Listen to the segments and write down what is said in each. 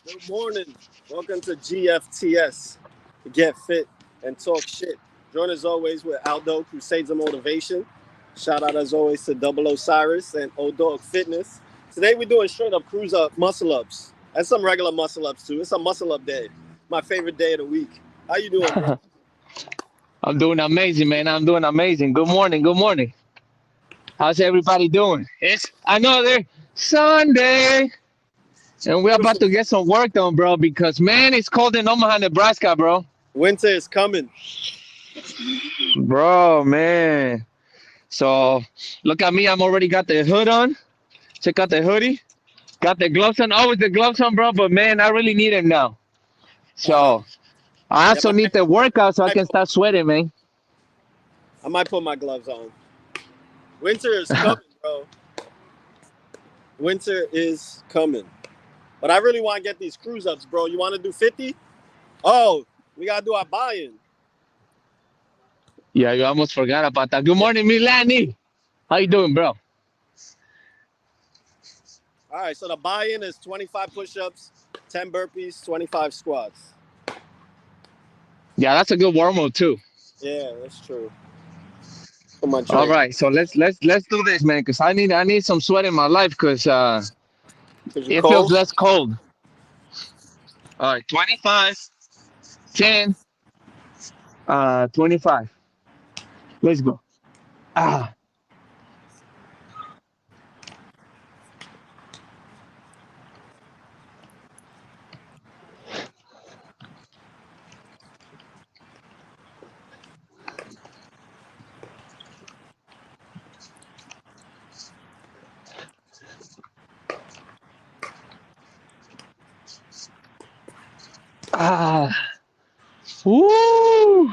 Good morning. Welcome to GFTS, Get Fit and Talk Shit. Join as always with Aldo, Crusades of Motivation. Shout out as always to Double Osiris and Old Dog Fitness. Today we're doing straight up cruise up muscle ups and some regular muscle ups too. It's a muscle up day. My favorite day of the week. How you doing, bro? I'm doing amazing, man. I'm doing amazing. Good morning. Good morning. How's everybody doing? It's another Sunday, and we're about Beautiful. to get some work done, bro, because, man, it's cold in Omaha, Nebraska, bro. Winter is coming. Bro, man. So, look at me. I'm already got the hood on. Check out the hoodie. Got the gloves on. Always the gloves on, bro, but, man, I really need them now. Uh, So, I yeah, also need the workout so I can start sweating, man. I might put my gloves on. Winter is coming, bro. Winter is coming. But I really want to get these cruise ups, bro. You want to do 50? Oh, we got to do our buy-in. Yeah, you almost forgot about that. Good morning, Milani. How you doing, bro? All right, so the buy-in is 25 push-ups, 10 burpees, 25 squats. Yeah, that's a good warm-up, too. Yeah, that's true. For my All drink. right, so let's do this, man, because I need some sweat in my life because Because you're it feels cold? less cold. All right, 25, 10, 25. Let's go. Ah. Ah. Woo.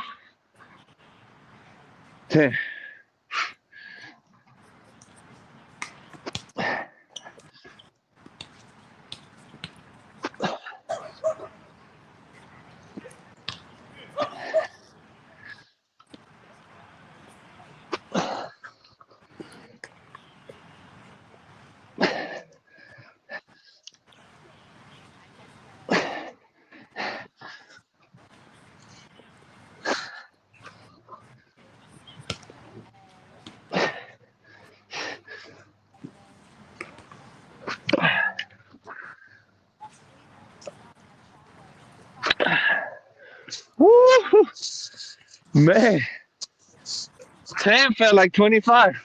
10. Woo. Man, 10 felt like 25.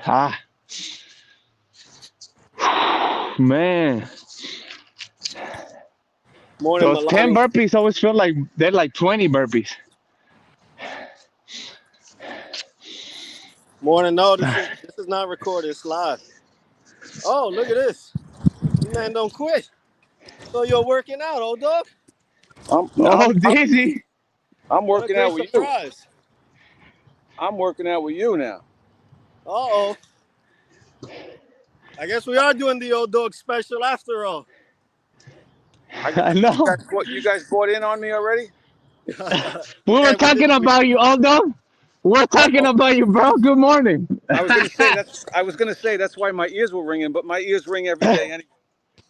Ah, man. Morning, Those 10 Milani. burpees always feel like they're like 20 burpees. Morning. No, this is not recorded. It's live. Oh, look at this. You man don't quit. So you're working out, old dog? I'm, Oh, I'm, I'm, Dizzy. I'm What a working great out with you. surprise. I'm working out with you now. Uh-oh. I guess we are doing the old dog special after all. I know. You guys bought in on me already? We were Yeah, we did. talking about you, Aldo. We're talking Uh-oh. about you, bro. Good morning. I was gonna say that's why my ears were ringing, but my ears ring every day anyway.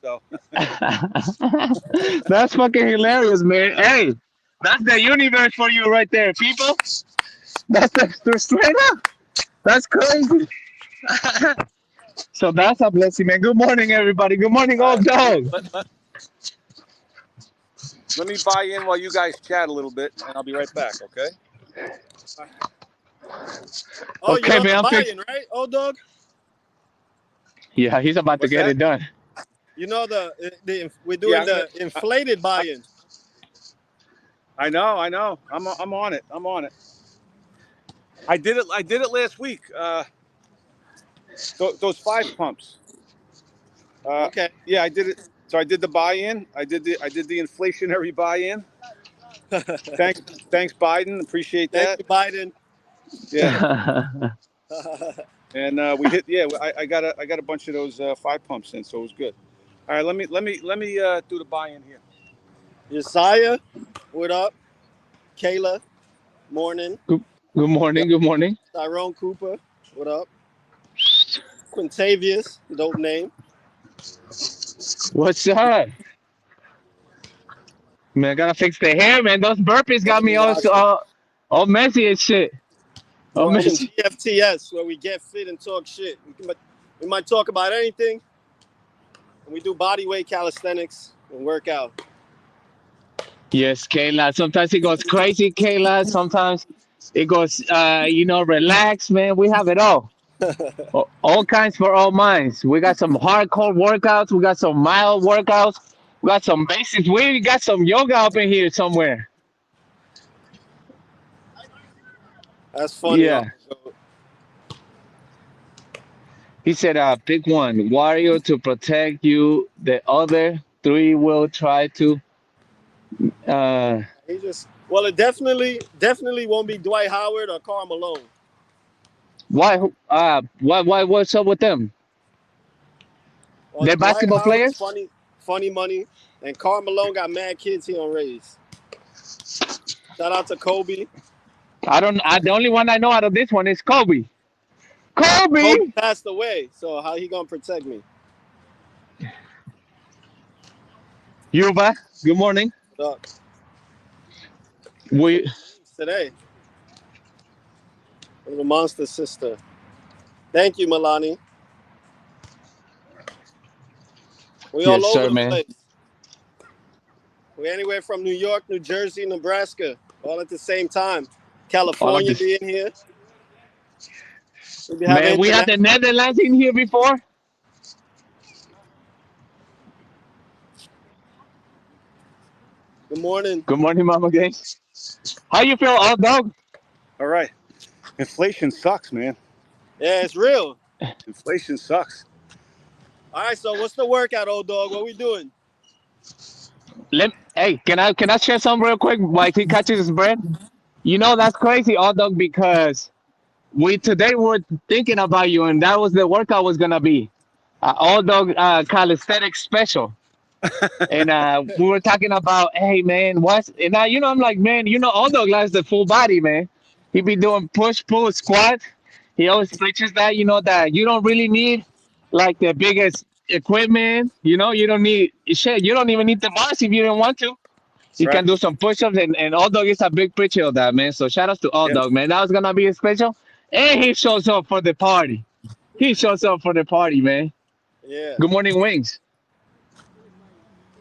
So That's fucking hilarious, man. Hey, that's the universe for you right there, people. That's straight up. That's crazy. So that's a blessing, man. Good morning, everybody. Good morning, all old right, dog. let me buy in while you guys chat a little bit, and I'll be right back. Okay? Oh, you Okay, know the man. I'm fixing. buy-in, right, old dog? Yeah, he's about to What's get that? it done. You know we're doing Yeah, the inflated buy-in. I know. I'm on it. I'm on it. I did it last week. Those 5 pumps. Okay. Yeah, I did it. So I did the buy-in. I did the inflationary buy-in. Thanks, Biden. Appreciate Thank that. you, Biden. Yeah. And we hit. Yeah, I got a bunch of those 5 pumps in, so it was good. All right, let me do the buy-in here. Josiah, what up? Kayla, morning. Good morning. Good morning. Tyrone Cooper, what up? Quintavious, dope name. What's up? Man, I gotta fix the hair, man. Those burpees got me all messy and shit. All We're on messy. GFTS, where we get fit and talk shit. We might talk about anything. And we do body weight calisthenics and work out. Yes, Kayla. Sometimes it goes crazy, Kayla. Sometimes it goes, relax, man. We have it all. All kinds for all minds. We got some hardcore workouts. We got some mild workouts. We got some basics. We got some yoga up in here somewhere. That's funny. Yeah. He said, pick one. Warrior to protect you. The other three will try to. Uh, It definitely won't be Dwight Howard or Karl Malone. why? Why? What's up with them? Well, They're Dwight basketball Howard's players. funny money, and Karl Malone got mad kids he don't raise. Shout out to Kobe. I don't. The only one I know out of this one is Kobe. Kobe Kobe. passed away, so how he gonna protect me? Yuba. Good morning. We. Today, the monster sister. Thank you, Milani. We all Yes, over sir, the man. place. We anywhere from New York, New Jersey, Nebraska, all at the same time. California being here. Man, we had the Netherlands in here before. Good morning. Good morning, Mama Gang. How you feel, old dog? All right. Inflation sucks, man. Yeah, it's real. Inflation sucks. All right, so what's the workout, old dog? What we doing? Hey, can I share some real quick while he catches his breath? You know that's crazy, old dog, because we were thinking about you, and that was the workout was gonna be, old dog calisthenics special. And we were talking about, hey man, what's and now I'm like, man, old dog likes the full body, man. He be doing push, pull, squat. He always preaches that, that you don't really need like the biggest equipment. You don't need shit. You don't even need the bars if you don't want to. You Right. can do some push-ups, and All Dog is a big preacher of that, man. So shout out to All Yeah. Dog, man. That was gonna be a special, and he shows up for the party. He shows up for the party, man. Yeah. Good morning, Wings.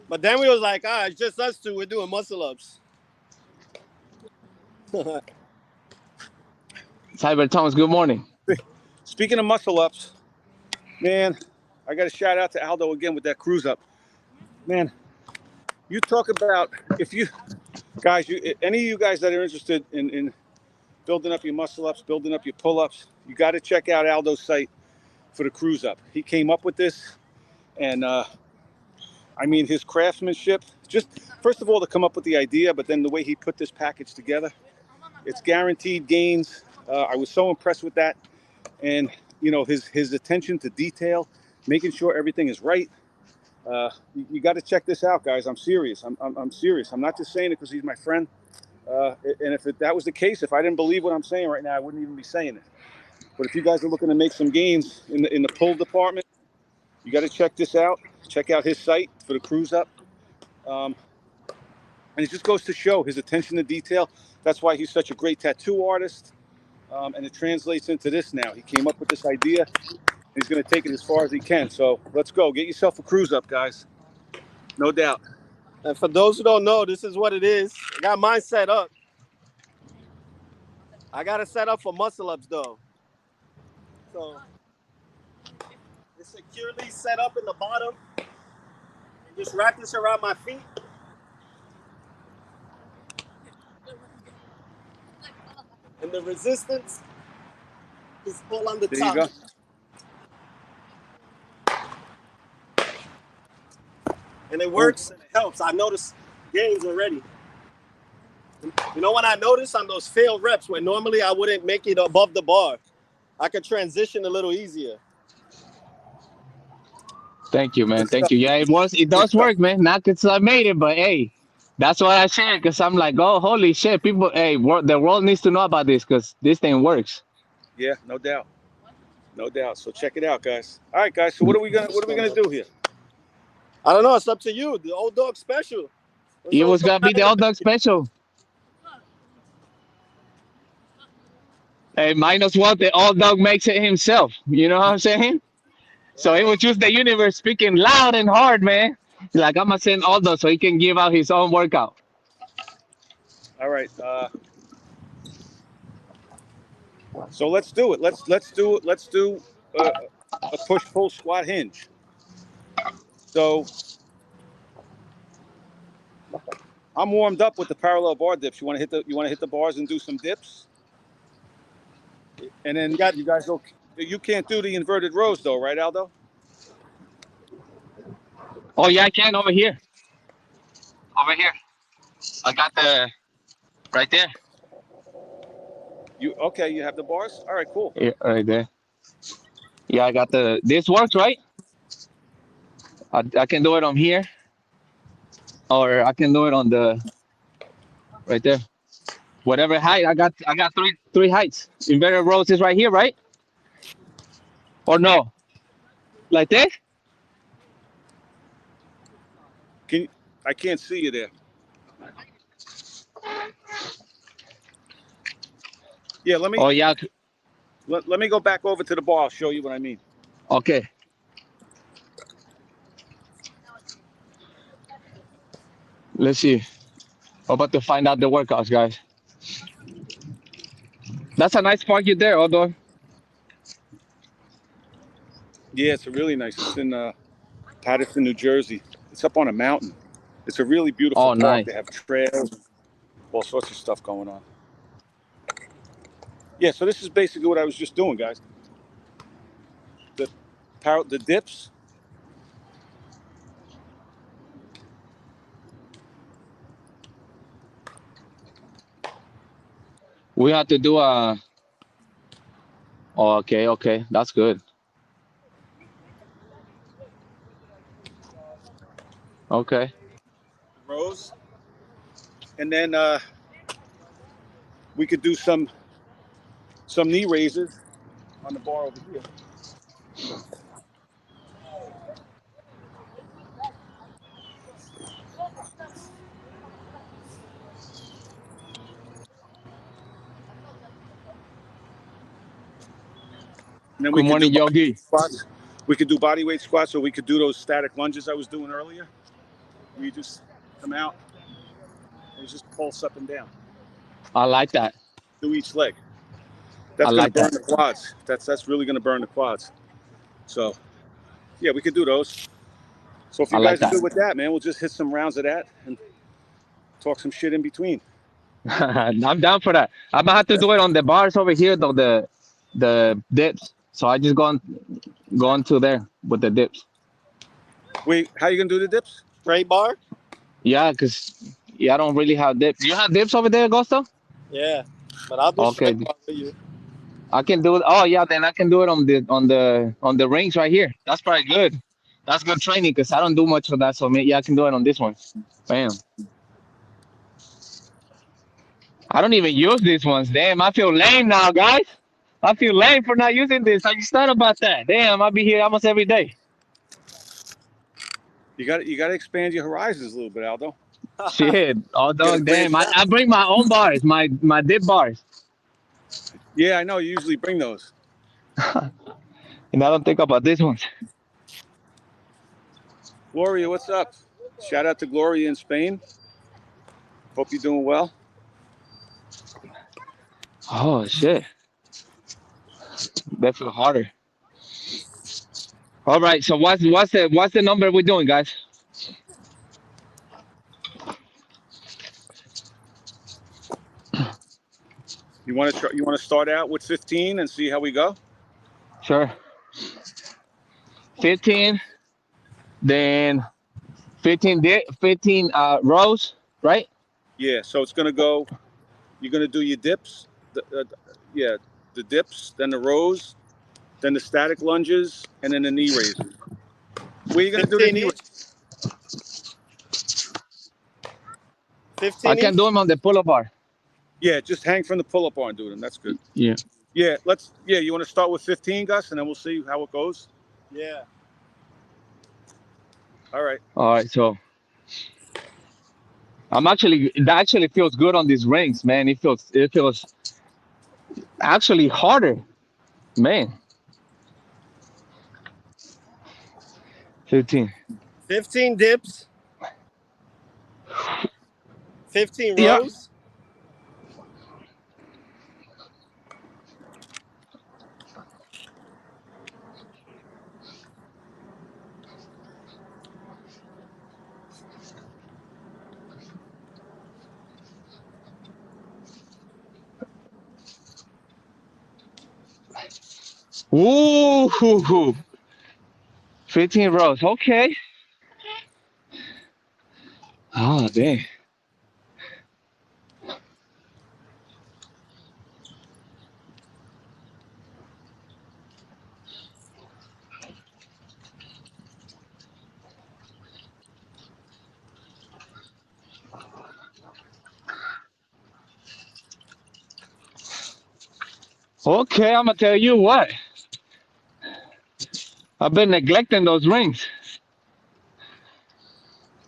But then we was like, it's just us two. We're doing muscle ups. Cyber Thomas, good morning. Speaking of muscle ups, man, I got to shout out to Aldo again with that cruise up. Man, you talk about any of you guys that are interested in building up your muscle ups, building up your pull ups, you got to check out Aldo's site for the cruise up. He came up with this, and his craftsmanship, just first of all to come up with the idea, but then the way he put this package together, it's guaranteed gains. I was so impressed with that, and his attention to detail, making sure everything is right. You got to check this out, guys. I'm serious. I'm serious. I'm not just saying it because he's my friend. And if that was the case, if I didn't believe what I'm saying right now, I wouldn't even be saying it. But if you guys are looking to make some gains in the pull department, you got to check this out. Check out his site for the cruise up. And it just goes to show his attention to detail. That's why he's such a great tattoo artist. And it translates into this now. He came up with this idea. He's going to take it as far as he can. So let's go. Get yourself a cruise up, guys. No doubt. And for those who don't know, this is what it is. I got mine set up. I got it set up for muscle ups, though. So it's securely set up in the bottom. And just wrap this around my feet. And the resistance is all on the There top. you go. And it works and it helps. I noticed gains already. You know what I noticed on those failed reps where normally I wouldn't make it above the bar, I could transition a little easier. Thank you, man. Good Thank stuff. you. Yeah, it was. It Good does stuff. work, man. Not because I made it, but hey, that's why I shared. Because I'm like, oh, holy shit, people. Hey, the world needs to know about this because this thing works. Yeah, no doubt. No doubt. So check it out, guys. All right, guys. So what are we gonna do here? I don't know. It's up to you. The old dog special. What's It old was dog gonna be got the in the old dog special. Hey, minus one, the old dog makes it himself. You know what I'm saying? So it was just the universe speaking loud and hard, man. Like I'm gonna send Aldo so he can give out his own workout. All right. So let's do it. Let's do a push pull squat hinge. So I'm warmed up with the parallel bar dips. You want to hit the bars and do some dips, and then you guys go. You can't do the inverted rows though, right, Aldo? Oh yeah, I can over here. Over here. I got the right there. You okay? You have the bars. All right, cool. Yeah, right there. Yeah, I got the. This works, right? I can do it on here, or I can do it on the right there. Whatever height I got three heights. Inverted rows is right here, right? Or no? Like this? Can I can't see you there. Yeah, Oh yeah. let me go back over to the bar. I'll show you what I mean. Okay. Let's see. I'm about to find out the workouts, guys. That's a nice park you there, Odor. Yeah, it's a really nice. It's in Paterson, New Jersey. It's up on a mountain. It's a really beautiful Oh, park. nice. They have trails, all sorts of stuff going on. Yeah, so this is basically what I was just doing, guys. The dips. We have to do a. Oh, okay, okay, that's good. Okay. Rows, and then we could do some knee raises on the bar over here. And then we Good could do morning, Yogi. squats. We could do body weight squats, or we could do those static lunges I was doing earlier. Where you just come out and you just pulse up and down. I like that. Do each leg. I That's going to like burn that. the quads. That's really going to burn the quads. So, yeah, we could do those. So if I you like guys are that. good with that, man, we'll just hit some rounds of that and talk some shit in between. I'm down for that. I'm gonna have to do it on the bars over here, though the dips. So I just go on to there with the dips. Wait, how you going to do the dips? straight bar. Yeah, cause yeah, I don't really have dips. You have dips over there, Gusto? Yeah, but I'll do Okay, straight bar for you. I can do it. Oh yeah, then I can do it on the rings right here. That's probably good. That's good training because I don't do much of that. So yeah, I can do it on this one. Bam. I don't even use these ones. Damn, I feel lame now, guys. I feel lame for not using this. I just thought about that. Damn, I'll be here almost every day. You got to expand your horizons a little bit, Aldo. Shit. Oh, Get a dog, great damn. I, shot. I bring my own bars, my dip bars. Yeah, I know. You usually bring those. And I don't think about these ones. Gloria, what's up? Shout out to Gloria in Spain. Hope you're doing well. Oh, shit. That feel harder. All right. So what's the number we're doing, guys? You want to start out with 15 and see how we go? Sure. 15, then 15 rows, right? Yeah, so it's going to go, you're going to do your dips, the dips, then the rows, then the static lunges, and then the knee raises. Where are you going to do the 15 knee each. raises? 15 I can each. do them on the pull-up bar. Yeah, just hang from the pull-up bar and do them. That's good. Yeah. Yeah, you want to start with 15, Gus, and then we'll see how it goes? Yeah. All right. All right, so that actually feels good on these rings, man. It feels actually harder, man. 15. 15 dips. 15 Yeah. rows. Ooh, 15 rows. Okay. Oh, dang. Okay, I'm gonna tell you what. I've been neglecting those rings.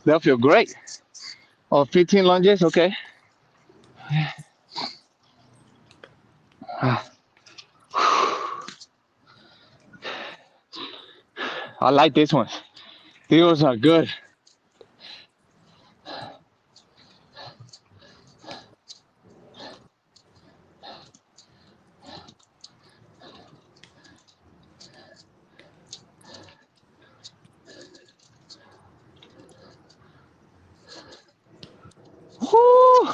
They'll feel great. Oh, 15 lunges. Okay. I like this one. These are good. Woo.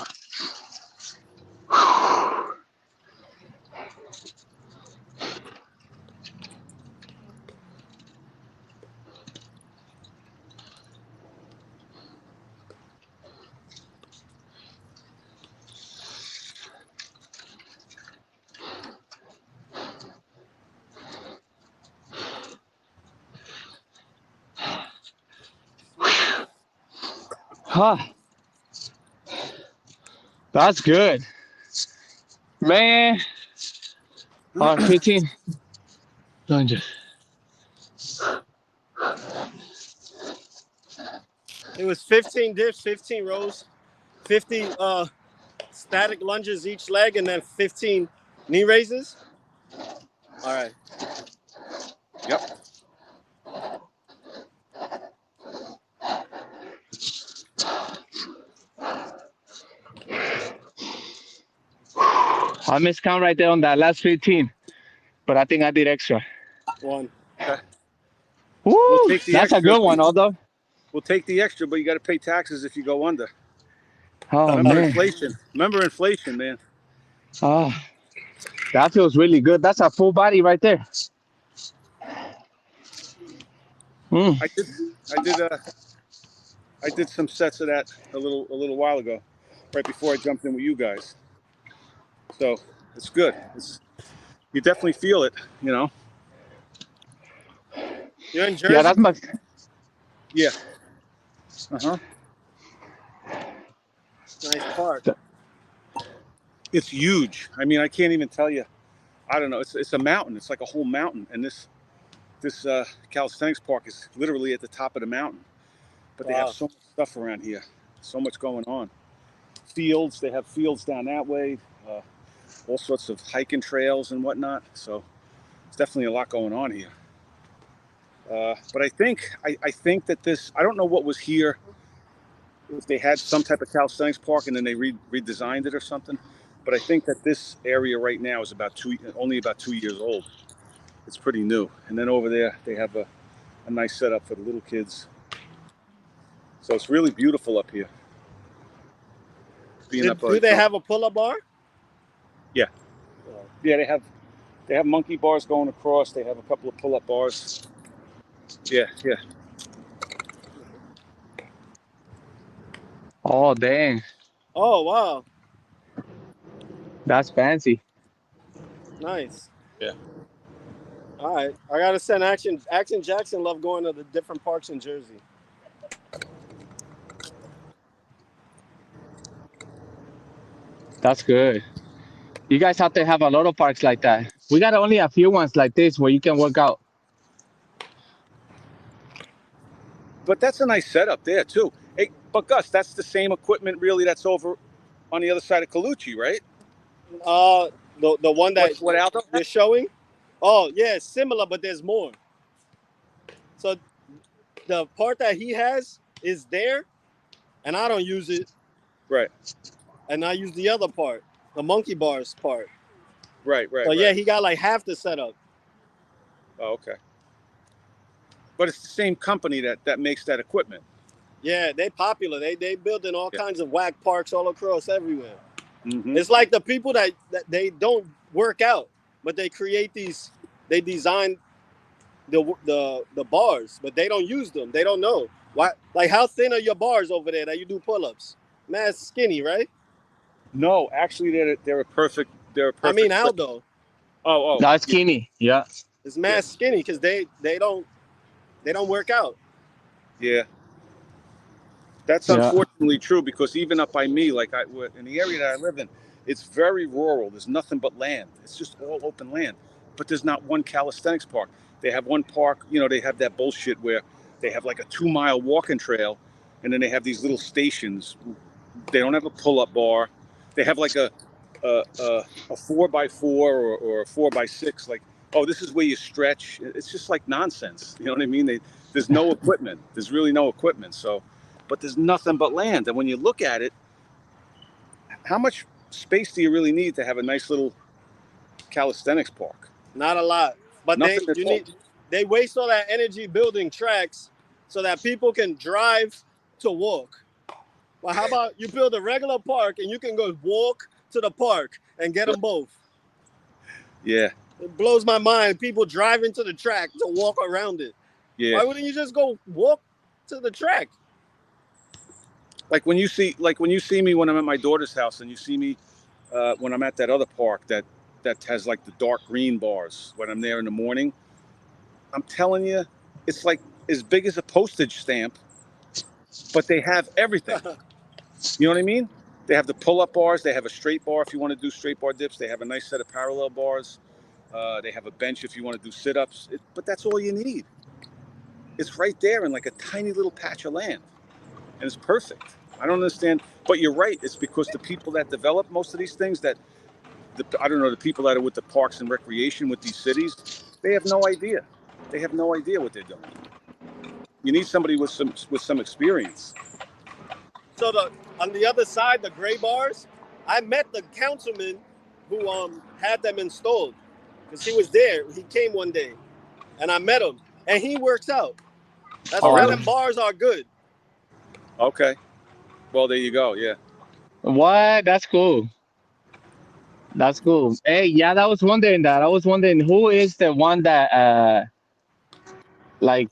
Huh. That's good. Man. All right, 15 lunges. It was 15 dips, 15 rows, 50 static lunges each leg, and then 15 knee raises. All right. Yep. I miscount right there on that last 15, but I think I did extra. One. Okay. Woo. We'll take the That's extra. a good one, although. We'll take the extra, but you got to pay taxes if you go under. Oh, Remember man. inflation. Remember inflation, man. Oh, that feels really good. That's a full body right there. Mm. I did some sets of that a little while ago, right before I jumped in with you guys. So it's good. You definitely feel it, you know. You're in Jersey? Yeah, that's my. Yeah. Uh-huh. Nice park. It's huge. I mean, I can't even tell you. I don't know. It's a mountain. It's like a whole mountain, and this Calisthenics park is literally at the top of the mountain. But they have so much stuff around here, so much going on. Fields. They have fields down that way. All sorts of hiking trails and whatnot. So it's definitely a lot going on here. But I think that this. I don't know what was here. If they had some type of calisthenics park and then they redesigned it or something. But I think that this area right now is only about 2 years old. It's pretty new. And then over there, they have a nice setup for the little kids. So it's really beautiful up here. Do they have a pull-up bar? Yeah. Yeah, they have monkey bars going across. They have a couple of pull-up bars. Yeah. Oh, dang. Oh wow, That's fancy. nice. Yeah. All right, I gotta send Action. Action Jackson love going to the different parks in Jersey. That's good. You guys have to have a lot of parks like that. We got only a few ones like this where you can work out. But that's a nice setup there too. Hey, but Gus, that's the same equipment really that's over on the other side of Colucci, right? Uh, the one that What Aldo you're has? showing. Oh yeah, it's similar, but there's more. So the part that he has is there, and I don't use it, Right, and I use the other part, the monkey bars part. right, right, So yeah, right. he got like half the setup. Oh, okay. But it's the same company that makes that equipment. Yeah, they popular. They building all Yeah. kinds of whack parks all across everywhere. Mm-hmm. It's like the people that they don't work out, but they create these. They design the bars, but they don't use them. They don't know why. Like how thin are your bars over there that you do pull-ups? Man, it's skinny, right? No, actually, they're a perfect. They're a I mean, perfect. Aldo Oh, That's yeah, skinny. Yeah. is yeah, mad skinny because they don't work out. yeah. That's Yeah. unfortunately true because even up by me, like in the area that I live in, it's very rural. There's nothing but land. It's just all open land. But there's not one calisthenics park. They have one park, they have that bullshit where they have like a 2 mile walking trail and then they have these little stations. They don't have a pull-up bar. They have like a 4x4 or a 4x6. Like, oh, this is where you stretch. It's just like nonsense. You know what I mean? There's no equipment. There's really no equipment. So, but there's nothing but land. And when you look at it, how much space do you really need to have a nice little calisthenics park? Not a lot, but Nothing at all. they waste all that energy building tracks so that people can drive to walk. Well, how about you build a regular park and you can go walk to the park and get them both? Yeah, It blows my mind. People driving to the track to walk around it. yeah. Why wouldn't you just go walk to the track? Like when you see me when I'm at my daughter's house, and you see me when I'm at that other park that has like the dark green bars when I'm there in the morning. I'm telling you, it's like as big as a postage stamp, but they have everything. You know what I mean? They have the pull-up bars. They have a straight bar if you want to do straight bar dips. They have a nice set of parallel bars. They have a bench if you want to do sit-ups. But that's all you need. It's right there in like a tiny little patch of land, and it's perfect. I don't understand, but you're right. It's because the people that develop most of these things, I don't know, the people that are with the parks and recreation with these cities, they have no idea. They have no idea what they're doing. You need somebody with some experience. So on the other side, the gray bars, I met the councilman who had them installed because he was there. He came one day, and I met him, and he works out. That's Oh, why really? them bars are good. Okay. Well, there you go. Yeah. What? That's cool. That's cool. Hey, yeah, I was wondering that. I was wondering who is the one that like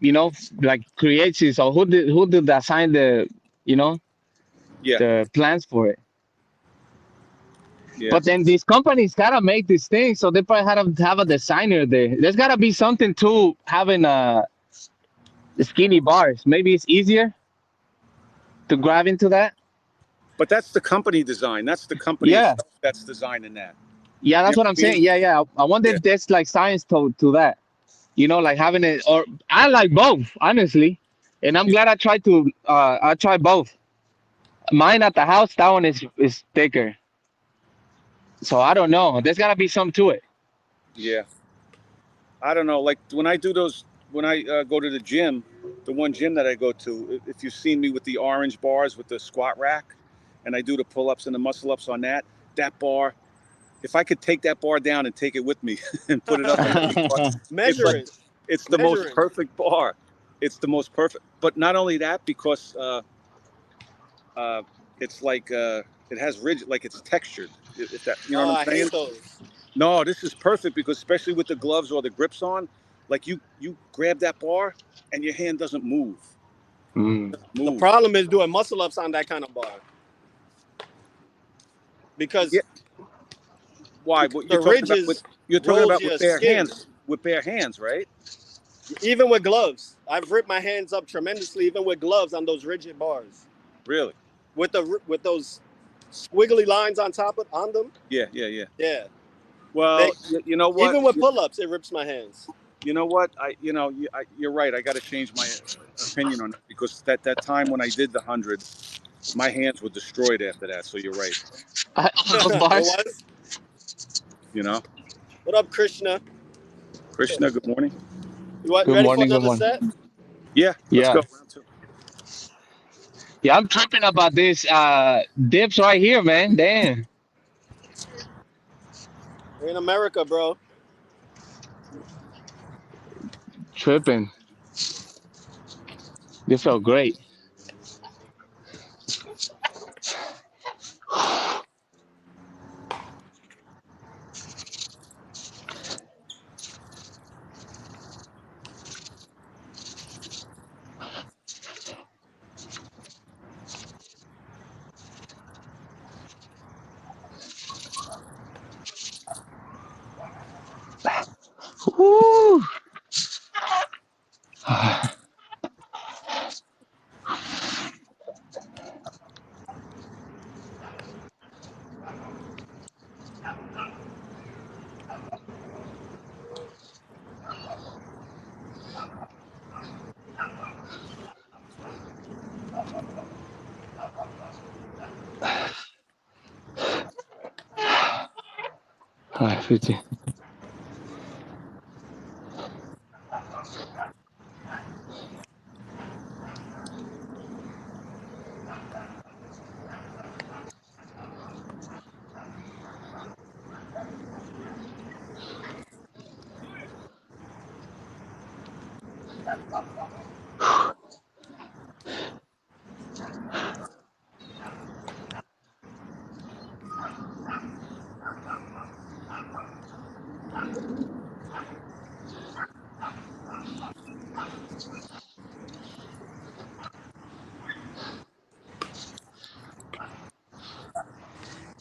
you know like creates it. So who did assign the you know Yeah. the plans for it? Yeah. But then these companies gotta make these things, so they probably had to have a designer there. There's gotta be something to having skinny bars. Maybe it's easier to grab into that. But that's the company design. That's the company Yeah, itself that's designing that. yeah, You that's know what what I'm I mean? saying. Yeah, yeah. I wonder Yeah. if there's like science to that. Like having it, or I like both, honestly. And I'm glad I tried both. Mine at the house, that one is thicker. So I don't know. There's gotta be some to it. Yeah. I don't know. Like when I go to the gym, the one gym that I go to, if you've seen me with the orange bars with the squat rack, and I do the pull-ups and the muscle-ups on that bar, if I could take that bar down and take it with me and put it up on every bar, it's like, Measuring, it's the most measuring. perfect bar. It's the most perfect. But not only that, because it's like it has rigid, like it's textured. If that, you know Oh, what I I'm saying? hate those. No, this is perfect because especially with the gloves or the grips on, like you grab that bar and your hand doesn't move. Mm. The Move. problem is doing muscle ups on that kind of bar. Because Yeah. Why? What the ridges you're talking rolls about your with bare skin. hands. With bare hands, right? Even with gloves. I've ripped my hands up tremendously, even with gloves on those rigid bars. Really? With those squiggly lines on them. Yeah. Yeah. Well, you know what? Even with pull-ups, it rips my hands. You know what? You're right. I got to change my opinion on it because that time when I did the 100, my hands were destroyed after that. So you're right. On those It bars. was. You know, What up, Krishna? Krishna. Good morning. You Good ready for morning. Good another morning. set? Yeah. Let's Yeah. go. Round 2. Yeah, I'm tripping about this dips right here, man. Damn. We're in America, bro. Tripping. They felt great. Woo. 50.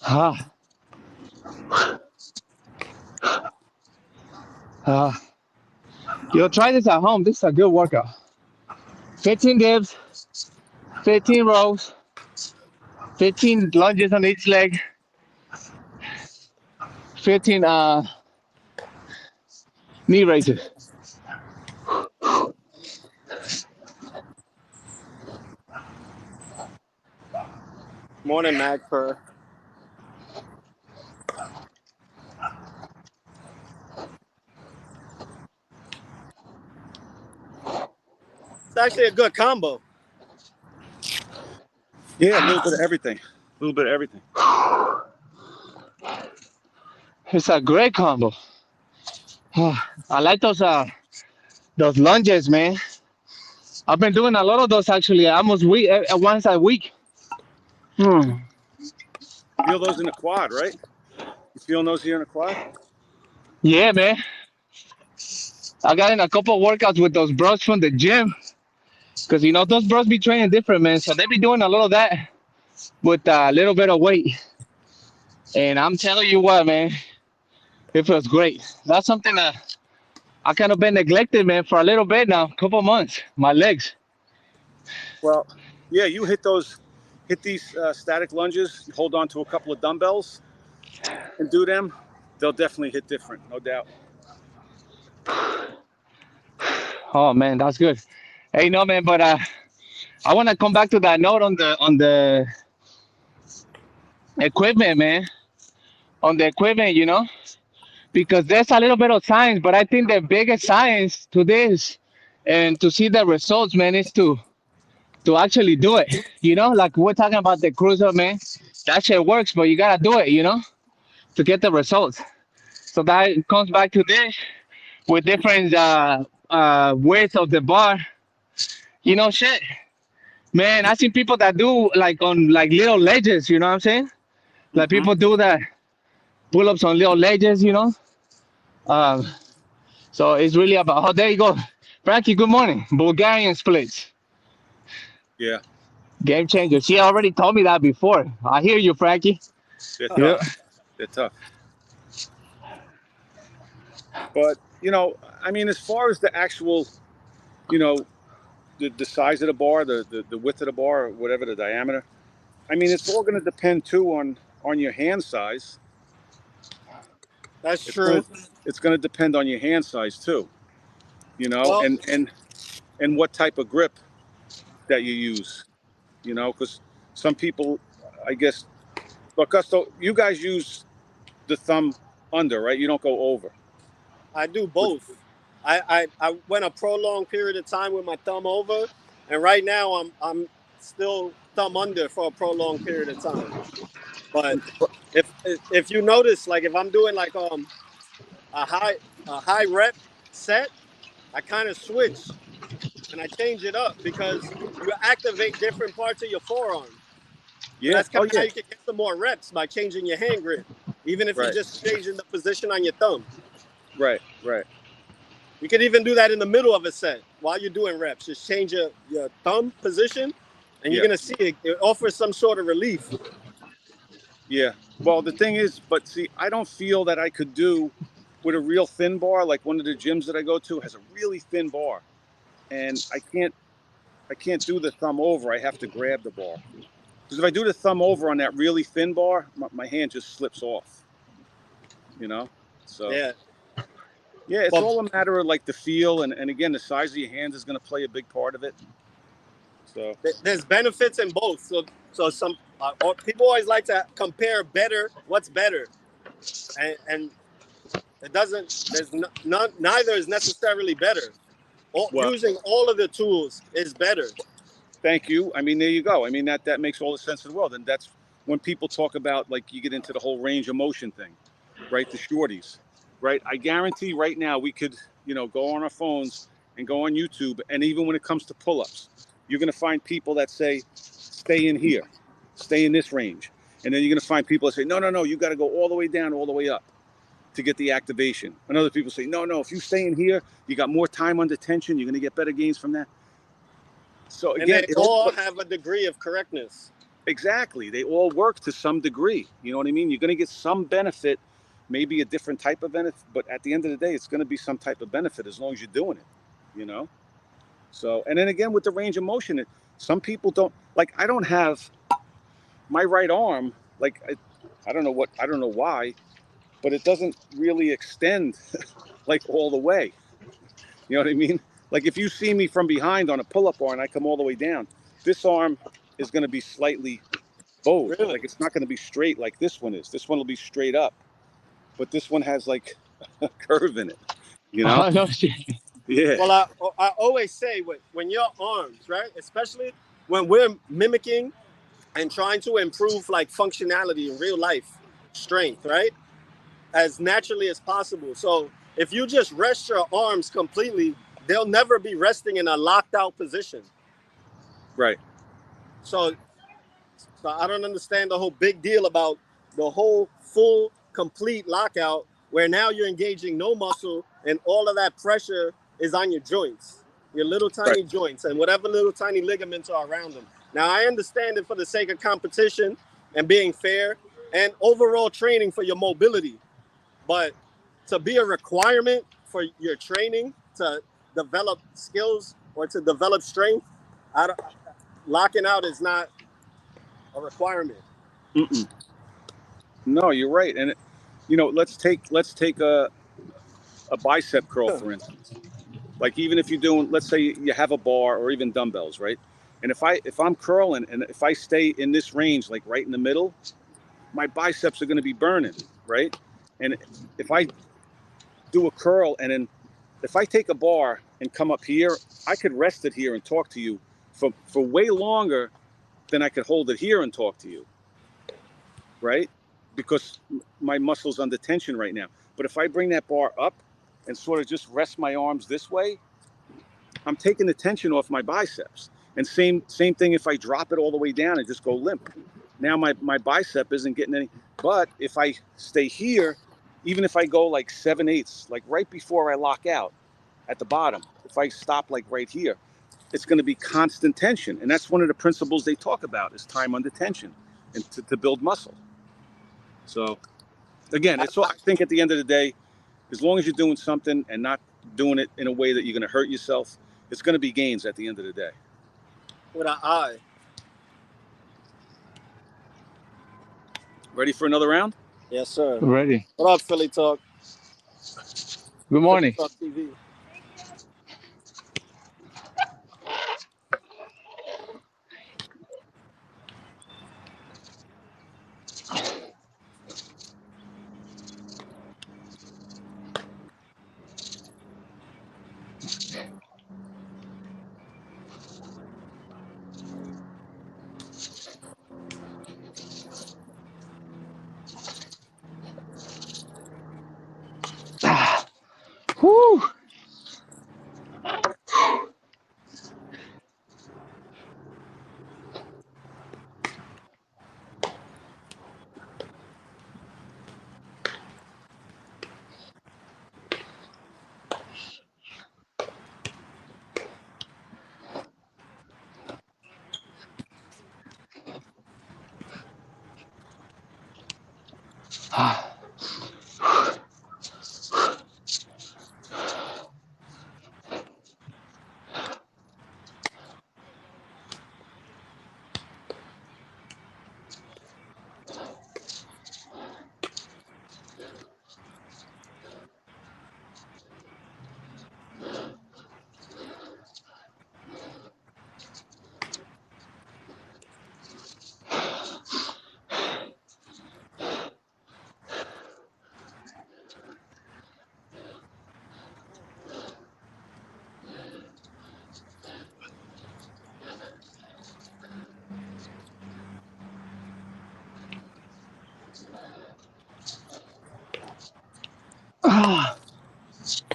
Ah. Ah. Yo, try this at home. This is a good workout. 15 dips, 15 rows, 15 lunges on each leg, 15 knee raises. Morning, Magpur. It's actually a good combo. Yeah, a little bit of everything. A little bit of everything. It's a great combo. I like those lunges, man. I've been doing a lot of those actually, almost once a week. Hmm. Feel those in the quad, right? You feeling those here in the quad? Yeah, man. I got in a couple of workouts with those bros from the gym. Because, those bros be training different, man. So they be doing a lot of that with a little bit of weight. And I'm telling you what, man, it feels great. That's something that I kind of been neglected, man, for a little bit now, a couple months. My legs. Well, yeah, you hit these static lunges, you hold on to a couple of dumbbells and do them, they'll definitely hit different, no doubt. Oh, man, that's good. Hey, no, man, but I want to come back to that note on the equipment, man. On the equipment, because there's a little bit of science, but I think the biggest science to this and to see the results, man, is to actually do it. Like we're talking about the cruiser, man. That shit works, but you gotta do it, to get the results. So that comes back to this with different width of the bar. Shit. Man, I seen people that do like on like little ledges, you know what I'm saying? Like Mm-hmm. people do that pull-ups on little ledges. Um, so it's really about, oh, there you go. Frankie, good morning. Bulgarian splits. Yeah, Game changer. She already told me that before. I hear you, Frankie. they're Yeah. tough. They're tough. But I mean, as far as the actual, you know, the size of the bar, the width of the bar, or whatever the diameter. I mean, it's all going to depend too on your hand size. That's It's going true. to it's going to depend on your hand size too. Well, And what type of grip that you use. Because some people, I guess, but Gusto, you guys use the thumb under, right? You don't go over. I do both. I went a prolonged period of time with my thumb over, and right now I'm still thumb under for a prolonged period of time. But if you notice, like if I'm doing like a high a high rep set, I kind of switch and I change it up because you activate different parts of your forearm. So Yeah. that's kind Oh of how yeah. you can get some more reps by changing your hand grip, even if you're Right. just changing the position on your thumb. Right. Right. You could even do that in the middle of a set while you're doing reps. Just change your thumb position, and you're Yeah. gonna see it offers some sort of relief. Yeah. Well, the thing is, but see, I don't feel that I could do with a real thin bar. Like one of the gyms that I go to has a really thin bar, and I can't do the thumb over. I have to grab the bar. Because if I do the thumb over on that really thin bar, my hand just slips off, you know? So, Yeah, yeah, it's but all a matter of like the feel. And again, the size of your hands is going to play a big part of it. So, there's benefits in both. So some people always like to compare better. What's better? And it doesn't. There's none. Neither is necessarily better. well, Using all of the tools is better. thank you. I mean, there you go. I mean, that makes all the sense in the world. And that's when people talk about like you get into the whole range of motion thing, right? The shorties, right? I guarantee right now we could, go on our phones and go on YouTube. And even when it comes to pull-ups, you're going to find people that say, stay in here, stay in this range. And then you're going to find people that say, no, no, no, you got to go all the way down, all the way up to get the activation. And other people say, no, no, if you stay in here, you got more time under tension. You're going to get better gains from that. So And again, they all have a degree of correctness. exactly. They all work to some degree. You know what I mean? You're going to get some benefit, maybe a different type of benefit, but at the end of the day, it's going to be some type of benefit as long as you're doing it, you know? So, and then again, with the range of motion, some people don't, like, I don't have my right arm, like, I don't know why, but it doesn't really extend like all the way. You know what I mean? Like if you see me from behind on a pull-up bar and I come all the way down, this arm is going to be slightly bowed. Really? Like it's not going to be straight like this one is. This one will be straight up, but this one has like a curve in it. You know? Oh no shit. Yeah. Well, I always say when your arms, right, especially when we're mimicking and trying to improve like functionality in real life, strength, right, as naturally as possible. So if you just rest your arms completely, they'll never be resting in a locked out position. Right. So I don't understand the whole big deal about the whole full complete lockout where now you're engaging no muscle and all of that pressure is on your joints, your little Right. tiny joints and whatever little tiny ligaments are around them. Now I understand it for the sake of competition and being fair and overall training for your mobility, but to be a requirement for your training to develop skills or to develop strength, locking out is not a requirement. Mm-mm. No, you're right. And let's take a bicep curl for instance. Like even if you're doing, let's say you have a bar or even dumbbells, right? And if I'm curling and if I stay in this range, like right in the middle, my biceps are going to be burning, right? And if I do a curl and then if I take a bar and come up here, I could rest it here and talk to you for way longer than I could hold it here and talk to you, right? Because my muscle's under tension right now. But if I bring that bar up and sort of just rest my arms this way, I'm taking the tension off my biceps. And same thing if I drop it all the way down and just go limp. Now my bicep isn't getting any. But if I stay here, even if I go like 7/8, like right before I lock out at the bottom, if I stop like right here, it's going to be constant tension. And that's one of the principles they talk about is time under tension and to build muscle. So again, I think at the end of the day, as long as you're doing something and not doing it in a way that you're going to hurt yourself, it's going to be gains at the end of the day. With an eye. Ready for another round? Yes, sir. Ready. What up, Philly Talk? Good morning. Philly Talk TV. Whew.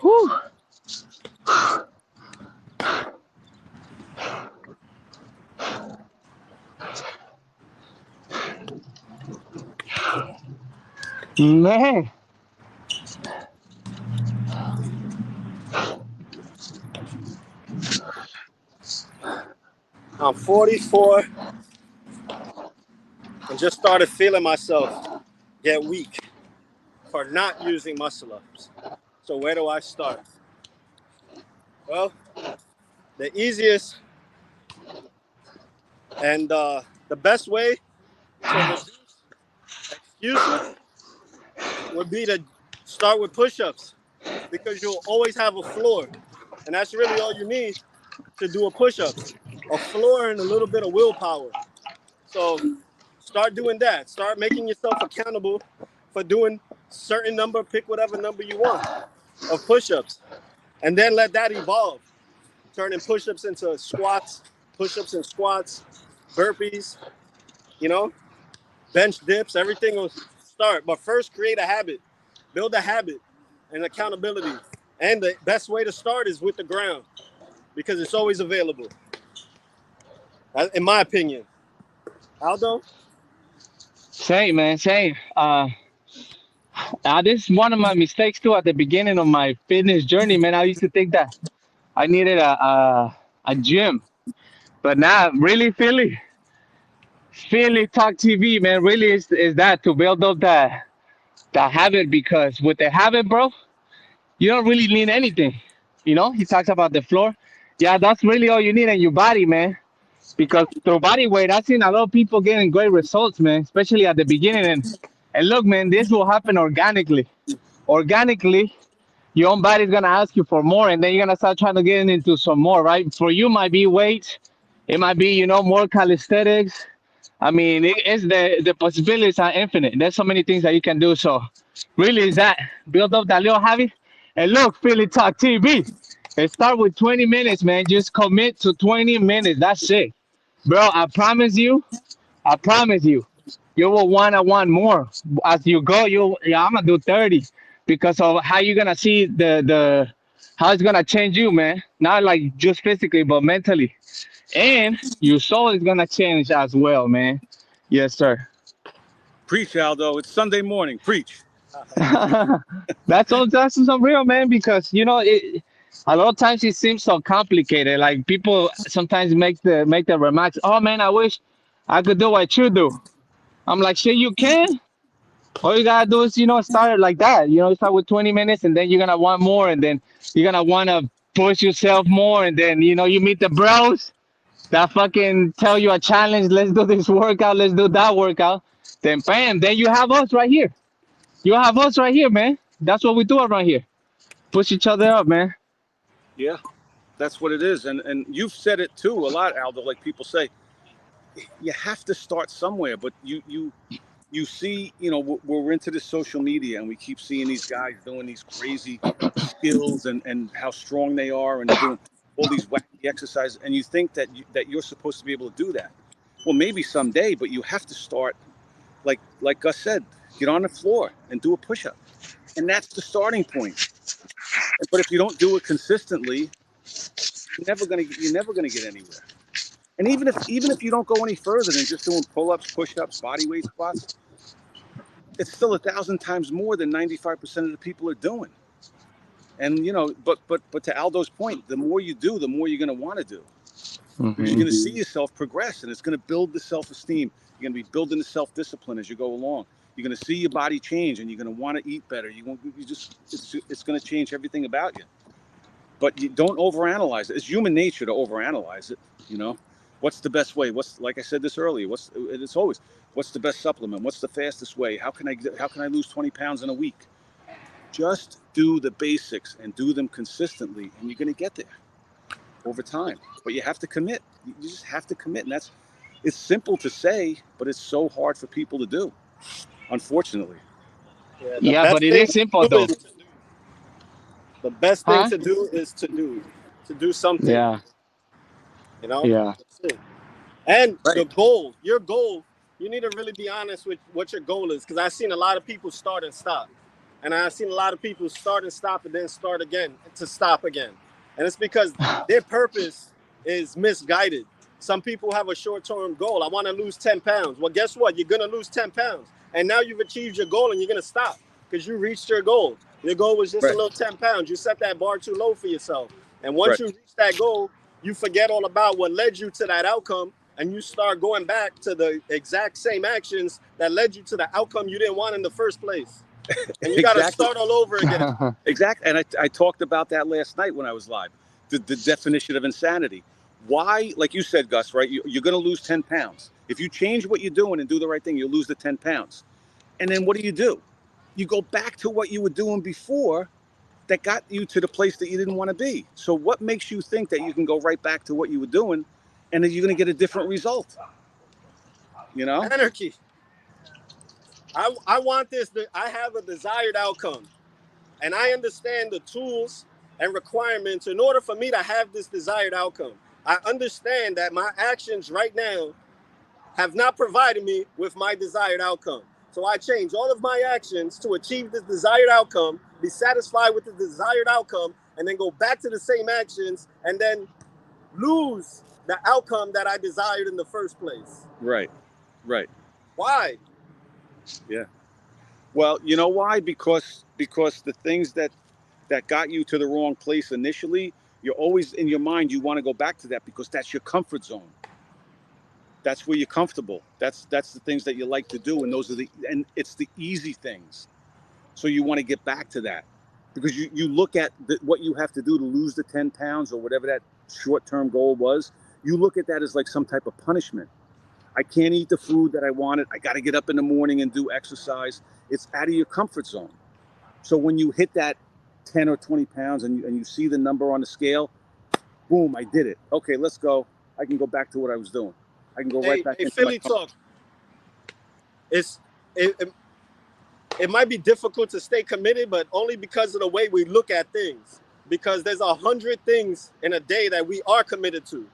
Whew. Man. I'm 44 and just started feeling myself get weak for not using muscle ups. So where do I start? Well, the easiest and the best way to reduce excuses would be to start with push-ups, because you'll always have a floor, and that's really all you need to do a push-up, a floor and a little bit of willpower. So start doing that. Start making yourself accountable for doing certain number, pick whatever number you want of push-ups, and then let that evolve, turning push-ups into squats, push-ups and squats, burpees, bench dips. Everything will start, but first create a habit, build a habit and accountability. And the best way to start is with the ground, because it's always available, in my opinion. Aldo? Same, man. Same. This is one of my mistakes too. At the beginning of my fitness journey, man, I used to think that I needed a gym, but now really Philly Talk TV, man, really is that to build up that habit, because with the habit, bro, you don't really need anything. He talks about the floor. Yeah, that's really all you need in your body, man. Because through body weight, I've seen a lot of people getting great results, man, especially at the beginning. And look, man, this will happen organically. Organically, your own body's gonna ask you for more, and then you're gonna start trying to get into some more, right? For you, might be weight, it might be more calisthenics. I mean, it's the possibilities are infinite. There's so many things that you can do. So, really, is that build up that little habit? And look, Philly Talk TV. And start with 20 minutes, man. Just commit to 20 minutes. That's it, bro. I promise you will want more as you go. I'm gonna do 30 because of how you're gonna see the how it's gonna change you, man. Not like just physically, but mentally, and your soul is gonna change as well, man. Yes, sir. Preach, Aldo. It's Sunday morning. Preach. That's some real, man, because a lot of times it seems so complicated. Like people sometimes make the remarks, "Oh man, I wish I could do what you do." I'm like, "Shit, you can." All you gotta do is, start it like that. Start with 20 minutes, and then you're gonna want more, and then you're gonna wanna push yourself more, and then you meet the bros that fucking tell you a challenge. Let's do this workout. Let's do that workout. Then bam, then you have us right here. You have us right here, man. That's what we do around here. Push each other up, man. Yeah, that's what it is. And you've said it too a lot, Aldo. Like people say, you have to start somewhere. But you see, we're into this social media, and we keep seeing these guys doing these crazy skills and how strong they are, and they're doing all these wacky exercises, and you think that you're supposed to be able to do that. Well, maybe someday, but you have to start, like Gus said, get on the floor and do a push-up, and that's the starting point. But if you don't do it consistently, you're never gonna get anywhere. And even if you don't go any further than just doing pull-ups, push-ups, body weight squats, it's still 1,000 times more than 95% of the people are doing. And but to Aldo's point, the more you do, the more you're going to want to do, because you're going to see yourself progress, and it's going to build the self-esteem. You're going to be building the self-discipline as you go along. You're going to see your body change, and you're going to want to eat better. It's going to change everything about you. But you don't overanalyze it. It's human nature to overanalyze it. What's the best way? Like I said this earlier, it's always, what's the best supplement? What's the fastest way? How can I lose 20 pounds in a week? Just do the basics and do them consistently, and you're going to get there over time. But you have to commit. You just have to commit, and it's simple to say, but it's so hard for people to do, unfortunately. Yeah, but it is simple though. The best thing Huh? to do is to do something. Yeah. Yeah. That's it. And Right. your goal, you need to really be honest with what your goal is. Because I've seen a lot of people start and stop. And I've seen a lot of people start and stop and then start again to stop again. And it's because their purpose is misguided. Some people have a short-term goal. I want to lose 10 pounds. Well, guess what? You're going to lose 10 pounds. And now you've achieved your goal, and you're going to stop because you reached your goal. Your goal was just a little 10 pounds. You set that bar too low for yourself. And once you reach that goal, you forget all about what led you to that outcome, and you start going back to the exact same actions that led you to the outcome you didn't want in the first place. And you got to start all over again. Exactly. And I talked about that last night when I was live, the definition of insanity. Why, like you said, Gus, right? You're going to lose 10 pounds. If you change what you're doing and do the right thing, you'll lose the 10 pounds. And then what do? You go back to what you were doing before that got you to the place that you didn't want to be. So what makes you think that you can go right back to what you were doing and that you're going to get a different result? Anarchy. I want this. I have a desired outcome. And I understand the tools and requirements in order for me to have this desired outcome. I understand that my actions right now have not provided me with my desired outcome. So I change all of my actions to achieve this desired outcome, be satisfied with the desired outcome, and then go back to the same actions and then lose the outcome that I desired in the first place. Right. Why? Yeah. Well, you know why? Because the things that got you to the wrong place initially, you're always in your mind, you want to go back to that because that's your comfort zone. That's where you're comfortable. That's the things that you like to do, and it's the easy things. So you want to get back to that because you look at what you have to do to lose the 10 pounds or whatever that short-term goal was. You look at that as like some type of punishment. I can't eat the food that I wanted. I got to get up in the morning and do exercise. It's out of your comfort zone. So when you hit that 10 or 20 pounds and you see the number on the scale, boom, I did it. Okay, let's go. I can go back to what I was doing. I can go right back into Philly talk. It might be difficult to stay committed, but only because of the way we look at things. Because there's 100 things in a day that we are committed to.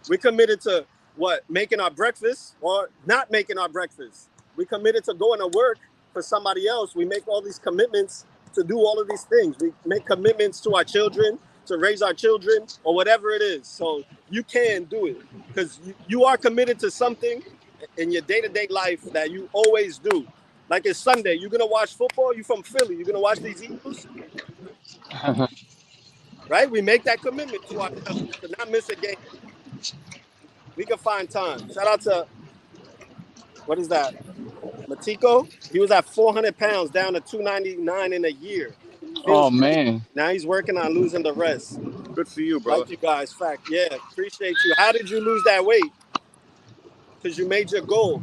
We're committed to what? Making our breakfast or not making our breakfast. We committed to going to work for somebody else. We make all these commitments to do all of these things. We make commitments to our children, to raise our children, or whatever it is. So you can do it because you are committed to something in your day-to-day life that you always do. Like it's Sunday, you're going to watch football. You're from Philly. You're going to watch these Eagles. right? We make that commitment to ourselves to not miss a game. We can find time. Shout out to, what is that? Matiko. He was at 400 pounds down to 299 in a year. Oh Feels great. man. Now he's working on losing the rest. Good for you, brother. Like you guys, fact. Yeah, appreciate you. How did you lose that weight? Because you made your goal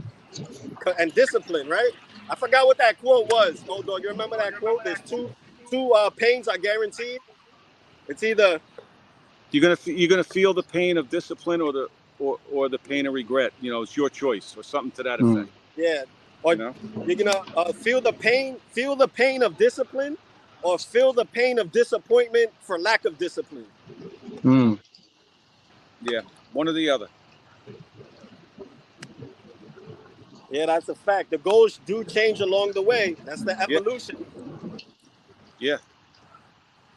and discipline, right? I forgot what that quote was. Oh, dog, you remember that quote? There's two pains are guaranteed. It's either You're gonna feel the pain of discipline or the pain of regret. You know, it's your choice or something to that effect. yeah, or You know? you're gonna feel the pain of discipline, or feel the pain of disappointment for lack of discipline. Yeah, one or the other. Yeah, that's a fact. The goals do change along the way. That's the evolution. Yeah.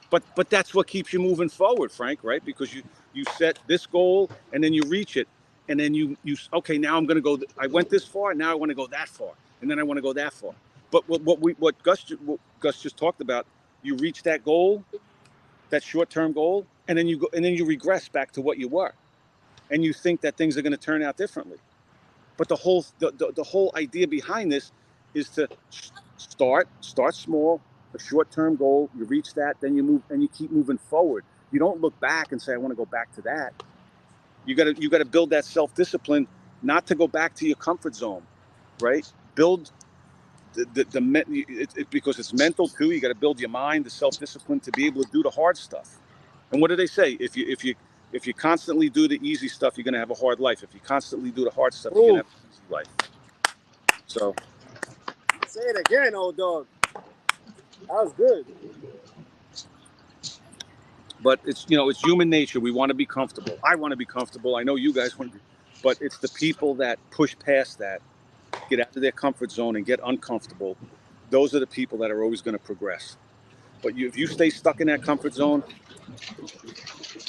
But that's what keeps you moving forward, Frank, right? Because you set this goal and then you reach it, and then you okay, now I'm going to go. I went this far, now I want to go that far, and then I want to go that far. But what Gus just talked about, you reach that goal, that short-term goal, and then you regress back to what you were, and you think that things are going to turn out differently. But the whole idea behind this is to start small, a short-term goal. You reach that, then you move, and you keep moving forward. You don't look back and say, "I want to go back to that." You got to build that self-discipline, not to go back to your comfort zone, right? Build because it's mental too. You got to build your mind, the self-discipline to be able to do the hard stuff. And what do they say? If you constantly do the easy stuff, you're gonna have a hard life. If you constantly do the hard stuff, you're gonna have an easy life. So Say it again, old dog. That was good. But it's human nature. We want to be comfortable. I want to be comfortable. I know you guys want to be, but it's the people that push past that, get out of their comfort zone and get uncomfortable. Those are the people that are always going to progress. But if you stay stuck in that comfort zone,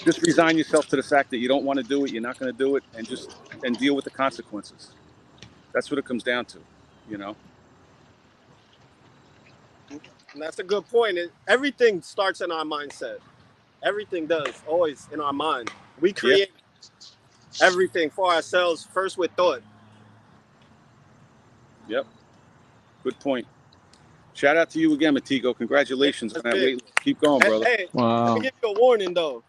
just resign yourself to the fact that you don't want to do it. You're not going to do it, and deal with the consequences. That's what it comes down to, you know. And that's a good point. Everything starts in our mindset. Everything does, always in our mind. We create everything for ourselves, first with thought. Yep. Good point. Shout out to you again, Matiko. Congratulations on that weight. Keep going, brother. Hey, let me give you a warning, though.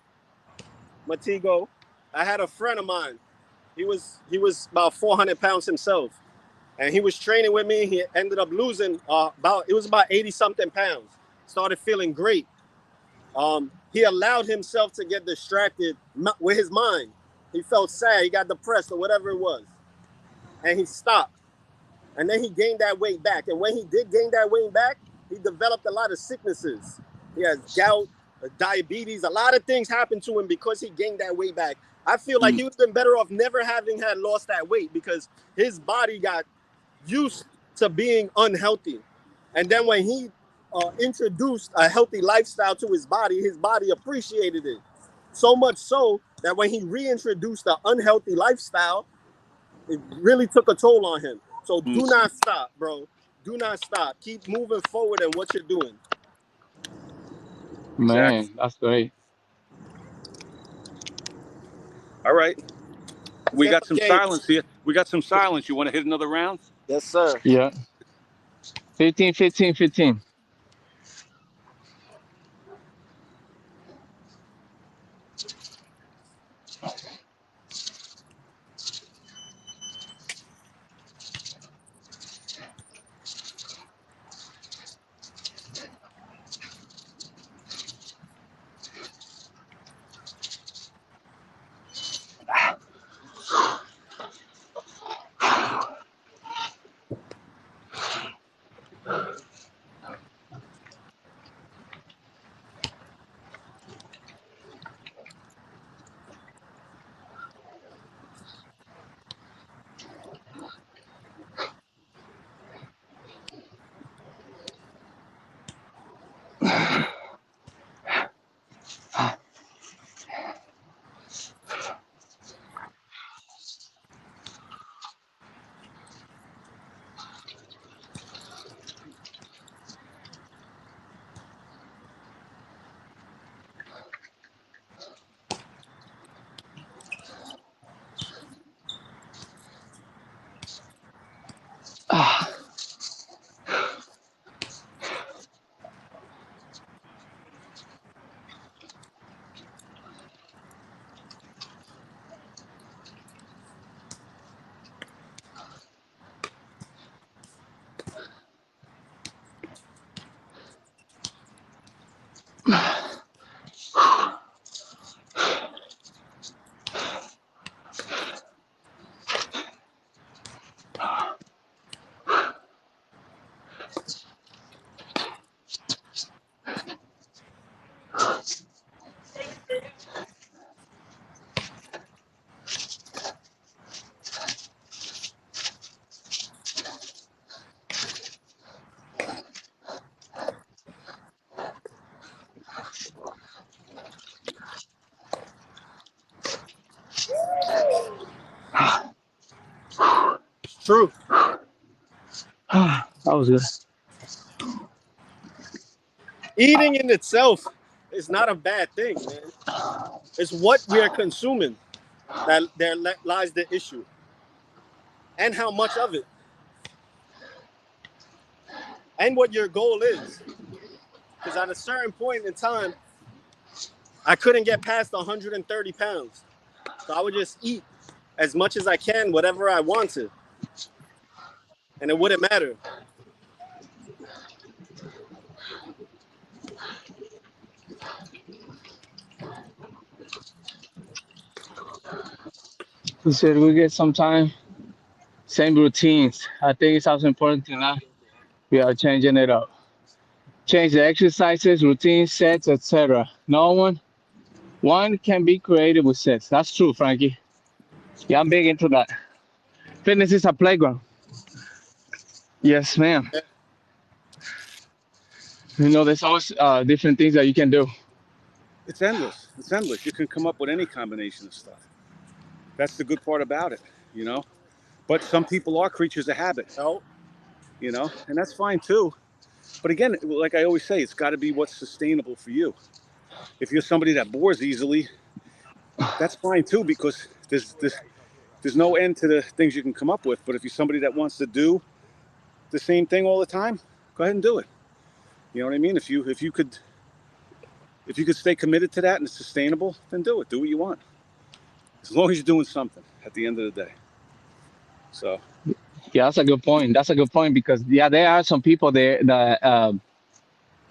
Matiko, I had a friend of mine. He was about 400 pounds himself. And he was training with me. He ended up losing about 80-something pounds. Started feeling great. He allowed himself to get distracted with his mind. He felt sad. He got depressed or whatever it was. And he stopped. And then he gained that weight back. And when he did gain that weight back, he developed a lot of sicknesses. He has gout, diabetes. A lot of things happened to him because he gained that weight back. I feel like he would have been better off never having had lost that weight, because his body got used to being unhealthy. And then when he introduced a healthy lifestyle to his body appreciated it. So much so that when he reintroduced the unhealthy lifestyle, it really took a toll on him. So do not stop, bro. Do not stop. Keep moving forward in what you're doing. Man, that's great. All right. We got some silence here. We got some silence. You want to hit another round? Yes, sir. Yeah. 15, 15, 15. True. That was good. Eating in itself is not a bad thing, man. It's what we are consuming that there lies the issue, and how much of it, and what your goal is. Because at a certain point in time, I couldn't get past 130 pounds, so I would just eat as much as I can, whatever I wanted, and it wouldn't matter. He said we get some time, same routines. I think it's also important to not we are changing it up. Change the exercises, routines, sets, etc. No one can be creative with sets. That's true, Frankie. Yeah, I'm big into that. Fitness is a playground. Yes, ma'am. You know, there's always different things that you can do. It's endless. It's endless. You can come up with any combination of stuff. That's the good part about it, you know. But some people are creatures of habit, No, you know, and that's fine too. But again, like I always say, it's got to be what's sustainable for you. If you're somebody that bores easily, that's fine too, because there's no end to the things you can come up with. But if you're somebody that wants to do the same thing all the time, go ahead and do it. You know what I mean? If you could stay committed to that and it's sustainable, then do it. Do what you want, as long as you're doing something at the end of the day. So Yeah, that's a good point. That's a good point because yeah, there are some people there that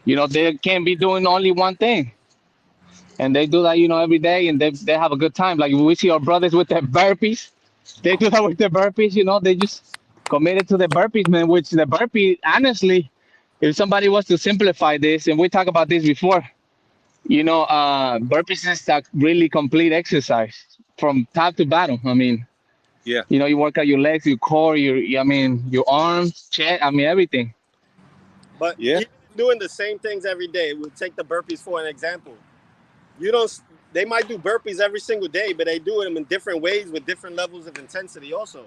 you know they can be doing only one thing, and they do that every day, and they have a good time. Like we see our brothers with their burpees, they do that with their burpees. They just committed to the burpees, man. Which the burpee, honestly, if somebody was to simplify this, and we talked about this before, burpees is a really complete exercise from top to bottom. I mean, yeah, you work out your legs, your core, your arms, chest, everything. but yeah, even doing the same things every day, we'll take the burpees for an example. You don't. They might do burpees every single day, but they do them in different ways with different levels of intensity. Also,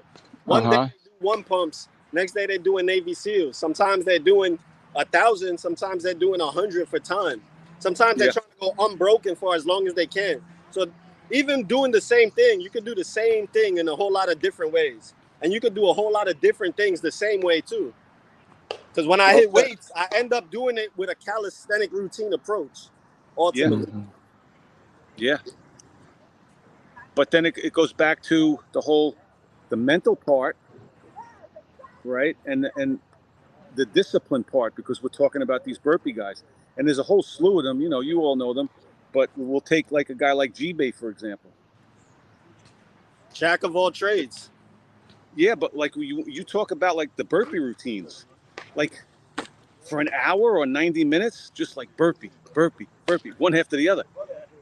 Uh one day huh. they do one pumps, next day they're doing Navy SEALs. Sometimes they're doing 1,000, sometimes they're doing 100 for time. Sometimes they're yeah, trying to go unbroken for as long as they can. So even doing the same thing, you could do the same thing in a whole lot of different ways, and you could do a whole lot of different things the same way too. Because when I well, hit weights, I end up doing it with a calisthenic routine approach. yeah, Ultimately, Mm-hmm. yeah. But then it goes back to the mental part, right? And the discipline part, because we're talking about these burpee guys, and there's a whole slew of them. You all know them, but we'll take like a guy like G-Bay, for example. jack of all trades. Yeah, but like you talk about like the burpee routines, like for an hour or 90 minutes, just like burpee, burpee, burpee, one after the other.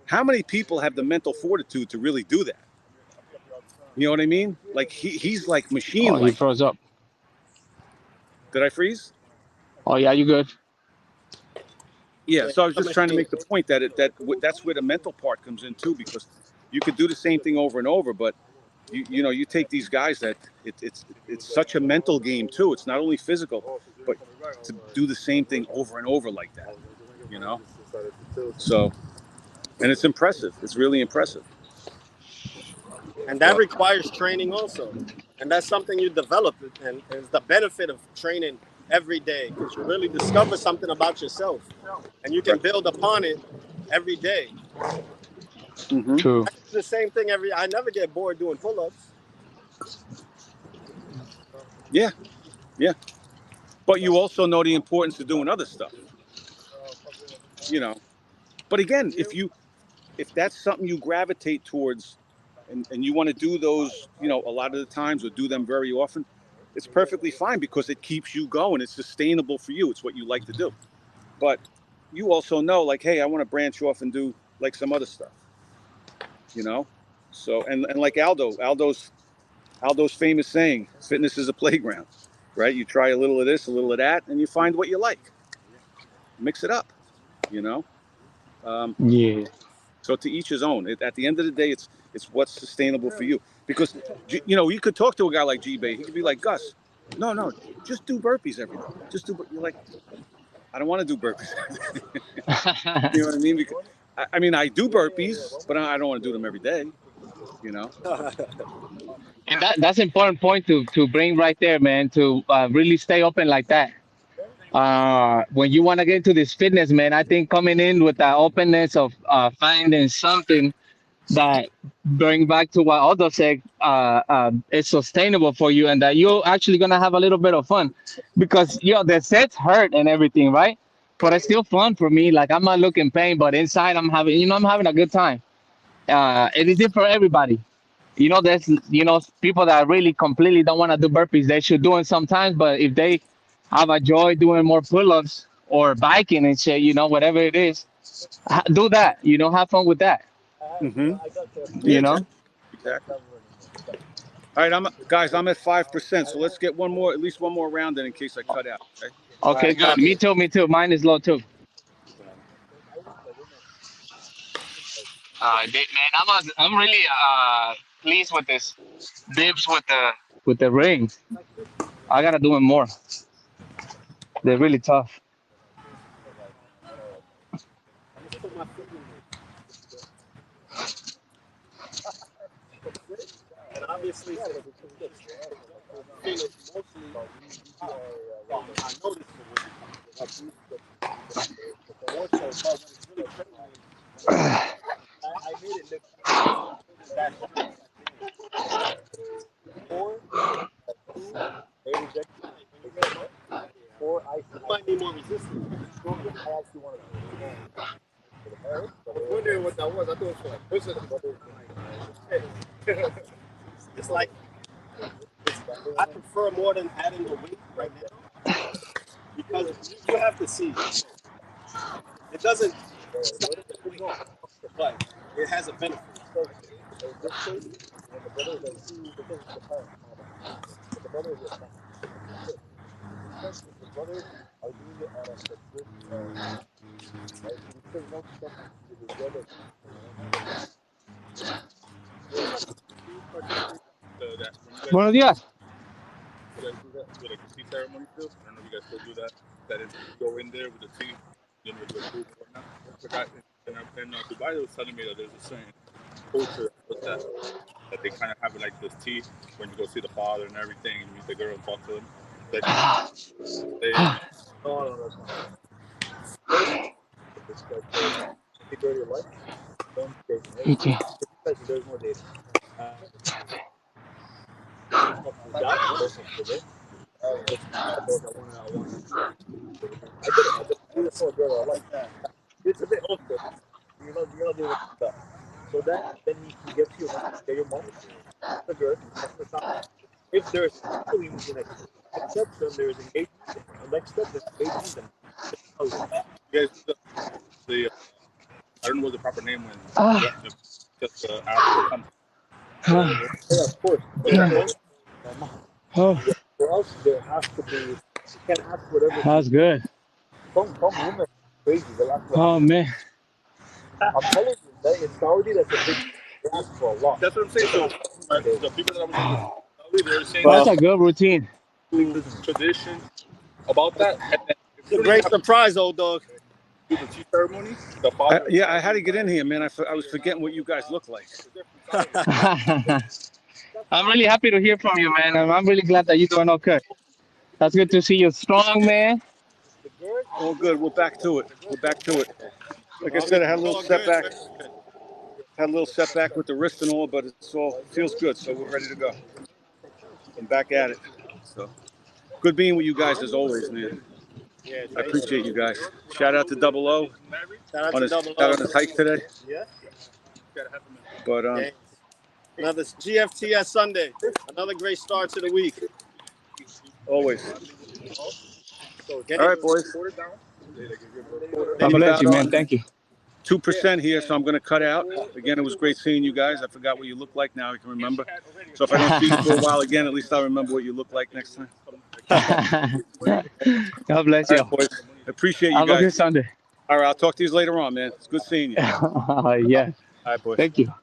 How many people have the mental fortitude to really do that? You know what I mean? Like he's like machine Oh, you like. froze up. Did I freeze? Oh yeah, you good? Yeah. Yeah, So I was a just trying to machine. make the point that that's where the mental part comes in too, because you could do the same thing over and over, but you take these guys that it's such a mental game too. It's not only physical, but to do the same thing over and over like that. You know. So, and it's impressive. It's really impressive. And that But requires training also. And that's something you develop, and is the benefit of training every day, because you really discover something about yourself and you can build upon it every day. mm-hmm. True. I do the same thing I never get bored doing pull-ups. Yeah, yeah. But you also know the importance of doing other stuff. You know. But again, if that's something you gravitate towards, and you want to do those, a lot of the times or do them very often, it's perfectly fine because it keeps you going. It's sustainable for you. It's what you like to do. But you also know, like, hey, I want to branch off and do like some other stuff, you know. So and like Aldo's famous saying, fitness is a playground, right? You try a little of this, a little of that, and you find what you like. Mix it up, you know. Um, Yeah. so to each his own. At the end of the day, It's what's sustainable for you. Because, you know, you could talk to a guy like G-Bay. He could be like, Gus, no, just do burpees every day. You're like, I don't want to do burpees. You know what I mean? Because, I mean, I do burpees, but I don't want to do them every day, you know? And that's important point to bring right there, man, to really stay open like that. When you want to get into this fitness, man, I think coming in with that openness of finding something that going back to what Aldo said, is sustainable for you and that you're actually gonna have a little bit of fun, because the sets hurt and everything, right? But it's still fun for me. Like I'm not looking pain, but inside I'm having a good time. It is different for everybody. There's people that really completely don't want to do burpees. They should do it sometimes, but if they have a joy doing more pull-ups or biking and shit, whatever it is, do that. Have fun with that. Mm-hmm. You know. Exactly. All right, guys, I'm at 5%, so let's get at least one more round in case I cut out. Okay, good. Me too. Mine is low too. Man, I'm really pleased with this dips with the rings. I gotta do it more. They're really tough. And obviously, I might be more resistant. I actually want to. I was wondering what that was. I thought it was for like pushing. It's like I prefer more than adding the weight right now because you have to see it doesn't stop the weight, but it has a benefit. Buenos días. You guys do that with like the tea ceremony still? I don't know if you guys still do that. That is, you go in there with the tea, with the food and whatnot. I forgot in Dubai they was telling me that there's a certain culture with that they kind of have like this tea when you go see the father and everything, and you meet the girl and talk to them. Like, no, that's not. Enjoy your life. Don't date. There's more dating. It's a bit awkward. You're not doing that. So then you get your mom. That's good. If there's actually except then there's engagement. The next step is engagement. You guys, the I don't know what the proper name was. Just after yeah, of course. Yeah. Oh. For us, there has to be. You can't ask whatever. That's good. Some women crazy. Oh man. I'm telling you that in Saudi, that's a big. They ask for a lot. That's what I'm saying. So the people that I was Saudi, they're saying that's a good routine. Tradition about that. It's a great surprise, old dog. Do the tea ceremony. I had to get in here, man. I was forgetting what you guys look like. I'm really happy to hear from you, man. I'm really glad that you're doing okay. That's good to see you strong, man. All good. We're back to it. Like I said, I had a little setback. With the wrist and all, but it feels good. So we're ready to go. I'm back at it. So good being with you guys as always, man. I appreciate you guys. Shout out to Double O on his hike today. Yeah. But another GFTS Sunday. Another great start to the week. Always. All right, boys. God bless you, man. Thank you. 2% here, so I'm going to cut out. Again, it was great seeing you guys. I forgot what you look like. Now I can remember. So if I don't see you for a while again, at least I'll remember what you look like next time. God bless you. Right, boys. Appreciate you Have guys. a good Sunday. All right, I'll talk to you later on, man. It's good seeing you. Yeah. All right, boys. Thank you.